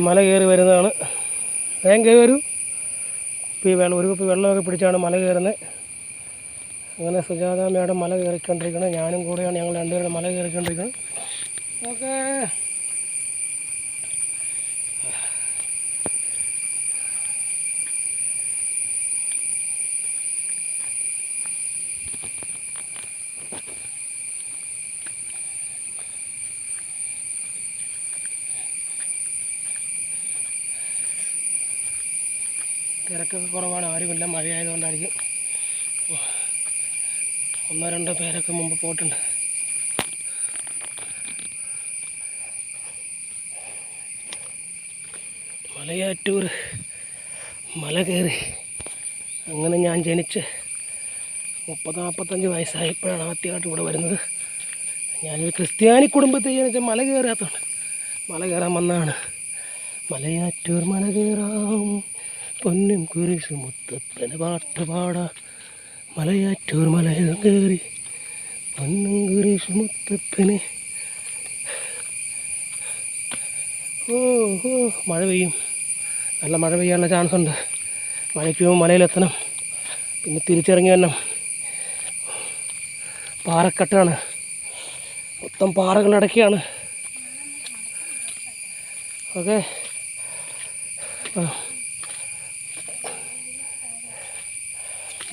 മല കയറി വരുന്നതാണ്. വേഗം കയറി വരൂ. ഇപ്പോൾ ഈ ഒരു കുപ്പി വെള്ളമൊക്കെ പിടിച്ചാണ് മല കയറുന്നത്. അങ്ങനെ സുജാത മേഡം മല കയറിക്കൊണ്ടിരിക്കണം. ഞാനും കൂടെയാണ്, ഞങ്ങൾ രണ്ടുപേരും മല കയറിക്കൊണ്ടിരിക്കണം. ഓക്കേ. തിരക്കൊക്കെ കുറവാണ്, ആരുമില്ല, മഴയായതുകൊണ്ടായിരിക്കും. 1-2 പേരൊക്കെ മുമ്പ് പോയിട്ടുണ്ട്. മലയാറ്റൂർ മല കയറി. അങ്ങനെ ഞാൻ ജനിച്ച് 30-45 വയസ്സായപ്പോഴാണ് ആദ്യമായിട്ട് ഇവിടെ വരുന്നത്. ഞാനൊരു ക്രിസ്ത്യാനി കുടുംബത്തിൽ ജനിച്ച മല കയറാത്തതുകൊണ്ട് മല കയറാൻ വന്നതാണ്. മലയാറ്റൂർ മല കയറാം, പൊന്നും കുരിശു മുത്തപ്പന് പാട്ട് പാടാം. മലയാറ്റൂർ മലയിൽ കയറി പൊന്നും കുരിശു മുത്തപ്പന്. മഴ പെയ്യും, നല്ല മഴ പെയ്യാനുള്ള ചാൻസ് ഉണ്ട്. മഴയ്ക്ക് പോകുമ്പോൾ മലയിലെത്തണം, പിന്നെ തിരിച്ചിറങ്ങി വരണം. പാറക്കെട്ടാണ്, മൊത്തം പാറകളടക്കിയാണ്. ഓക്കെ.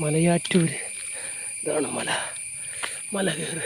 മലയാറ്റൂർ, ഇതാണ് മല. മല കയറ്.